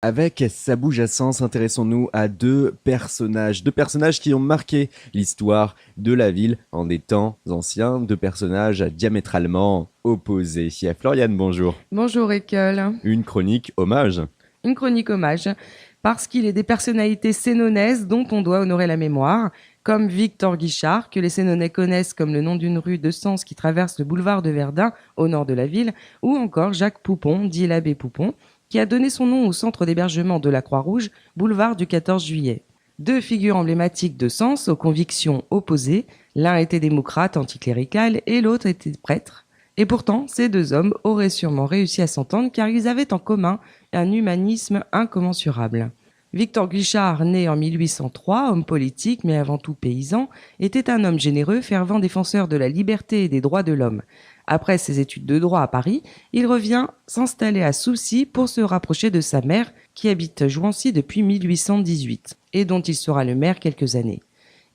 Avec Ça bouge à Sens, intéressons-nous à deux personnages qui ont marqué l'histoire de la ville en des temps anciens, deux personnages diamétralement opposés. Floriane, bonjour. Bonjour Ekel. Une chronique hommage. Une chronique hommage, parce qu'il est des personnalités sénonaises dont on doit honorer la mémoire, comme Victor Guichard, que les Sénonais connaissent comme le nom d'une rue de Sens qui traverse le boulevard de Verdun, au nord de la ville, ou encore Jacques Poupon, dit l'abbé Poupon, qui a donné son nom au centre d'hébergement de la Croix-Rouge, boulevard du 14 juillet. Deux figures emblématiques de Sens aux convictions opposées, l'un était démocrate anticlérical et l'autre était prêtre. Et pourtant, ces deux hommes auraient sûrement réussi à s'entendre car ils avaient en commun un humanisme incommensurable. Victor Guichard, né en 1803, homme politique mais avant tout paysan, était un homme généreux, fervent défenseur de la liberté et des droits de l'homme. Après ses études de droit à Paris, il revient s'installer à Soucy pour se rapprocher de sa mère, qui habite Jouancy depuis 1818, et dont il sera le maire quelques années.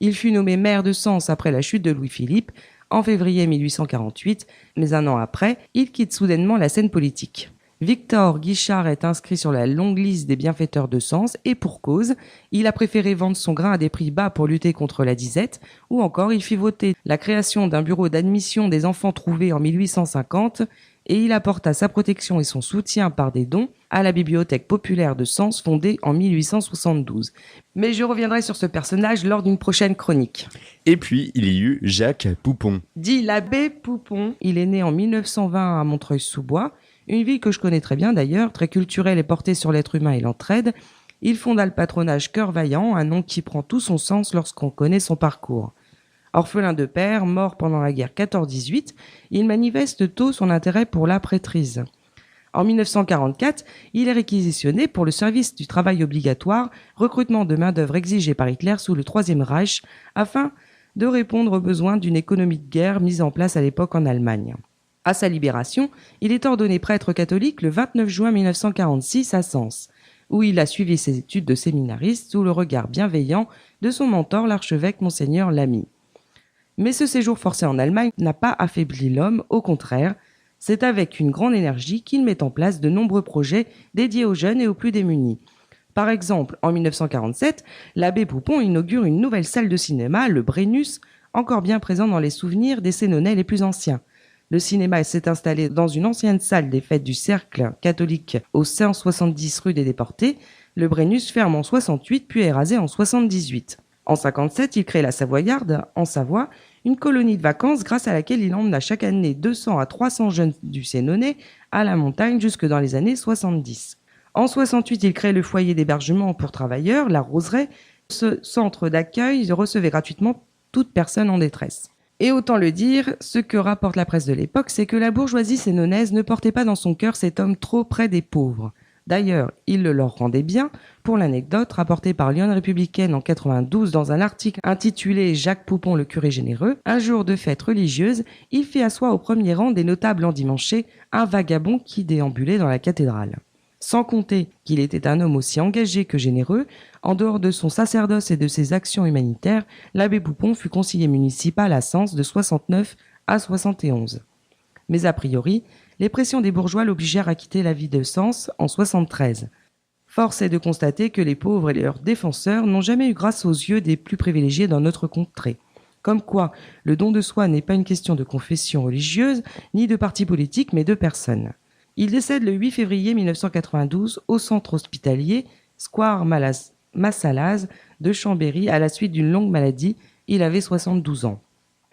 Il fut nommé maire de Sens après la chute de Louis-Philippe, en février 1848, mais un an après, il quitte soudainement la scène politique. Victor Guichard est inscrit sur la longue liste des bienfaiteurs de Sens et pour cause, il a préféré vendre son grain à des prix bas pour lutter contre la disette, ou encore il fit voter la création d'un bureau d'admission des enfants trouvés en 1850 et il apporta sa protection et son soutien par des dons à la bibliothèque populaire de Sens fondée en 1872. Mais je reviendrai sur ce personnage lors d'une prochaine chronique. Et puis, il y eut Jacques Poupon. Dit l'abbé Poupon, il est né en 1920 à Montreuil-sous-Bois, une ville que je connais très bien d'ailleurs, très culturelle et portée sur l'être humain et l'entraide. Il fonda le patronage Cœur Vaillant, un nom qui prend tout son sens lorsqu'on connaît son parcours. Orphelin de père, mort pendant la guerre 14-18, il manifeste tôt son intérêt pour la prêtrise. En 1944, il est réquisitionné pour le service du travail obligatoire, recrutement de main-d'œuvre exigé par Hitler sous le Troisième Reich, afin de répondre aux besoins d'une économie de guerre mise en place à l'époque en Allemagne. À sa libération, il est ordonné prêtre catholique le 29 juin 1946 à Sens, où il a suivi ses études de séminariste sous le regard bienveillant de son mentor, l'archevêque Monseigneur Lamy. Mais ce séjour forcé en Allemagne n'a pas affaibli l'homme, au contraire, c'est avec une grande énergie qu'il met en place de nombreux projets dédiés aux jeunes et aux plus démunis. Par exemple, en 1947, l'abbé Poupon inaugure une nouvelle salle de cinéma, le Brennus, encore bien présent dans les souvenirs des Sénonais les plus anciens. Le cinéma s'est installé dans une ancienne salle des fêtes du Cercle catholique au 170 rue des Déportés. Le Brennus ferme en 68 puis est rasé en 78. En 57, il crée la Savoyarde, en Savoie, une colonie de vacances grâce à laquelle il emmena chaque année 200 à 300 jeunes du Sénonais à la montagne jusque dans les années 70. En 68, il crée le foyer d'hébergement pour travailleurs, la Roseraie. Ce centre d'accueil recevait gratuitement toute personne en détresse. Et autant le dire, ce que rapporte la presse de l'époque, c'est que la bourgeoisie sénonaise ne portait pas dans son cœur cet homme trop près des pauvres. D'ailleurs, il le leur rendait bien. Pour l'anecdote, rapportée par Lyon Républicaine en 92 dans un article intitulé Jacques Poupon le curé généreux, un jour de fête religieuse, il fit asseoir au premier rang des notables endimanchés un vagabond qui déambulait dans la cathédrale. Sans compter qu'il était un homme aussi engagé que généreux, en dehors de son sacerdoce et de ses actions humanitaires, l'abbé Poupon fut conseiller municipal à Sens de 69 à 71. Mais a priori, les pressions des bourgeois l'obligèrent à quitter la ville de Sens en 73. Force est de constater que les pauvres et leurs défenseurs n'ont jamais eu grâce aux yeux des plus privilégiés dans notre contrée. Comme quoi, le don de soi n'est pas une question de confession religieuse, ni de parti politique, mais de personnes. Il décède le 8 février 1992 au centre hospitalier Square Massalaz de Chambéry à la suite d'une longue maladie. Il avait 72 ans.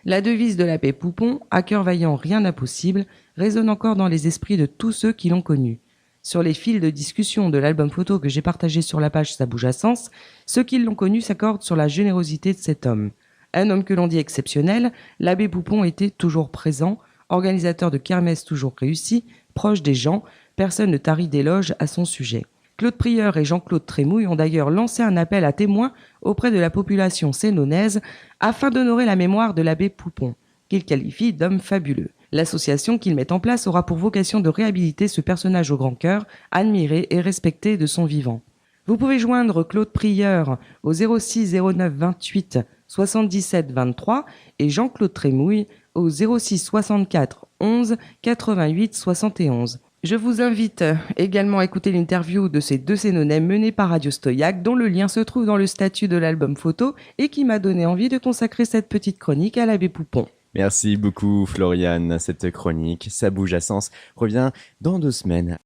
La devise de l'abbé Poupon, à cœur vaillant rien d'impossible, résonne encore dans les esprits de tous ceux qui l'ont connu. Sur les fils de discussion de l'album photo que j'ai partagé sur la page Ça bouge à Sens, ceux qui l'ont connu s'accordent sur la générosité de cet homme. Un homme que l'on dit exceptionnel, l'abbé Poupon était toujours présent, organisateur de kermesses toujours réussi, proche des gens, personne ne tarit d'éloges à son sujet. Claude Prieur et Jean-Claude Trémouille ont d'ailleurs lancé un appel à témoins auprès de la population sénonaise afin d'honorer la mémoire de l'abbé Poupon, qu'ils qualifient d'homme fabuleux. L'association qu'ils mettent en place aura pour vocation de réhabiliter ce personnage au grand cœur, admiré et respecté de son vivant. Vous pouvez joindre Claude Prieur au 06 09 28 77 23 et Jean-Claude Trémouille au 06 64 11 88 71. Je vous invite également à écouter l'interview de ces deux Sénonais menée par Radio Stoyac, dont le lien se trouve dans le statut de l'album photo et qui m'a donné envie de consacrer cette petite chronique à l'abbé Poupon. Merci beaucoup Floriane, cette chronique, ça bouge à Sens, revient dans 2 semaines.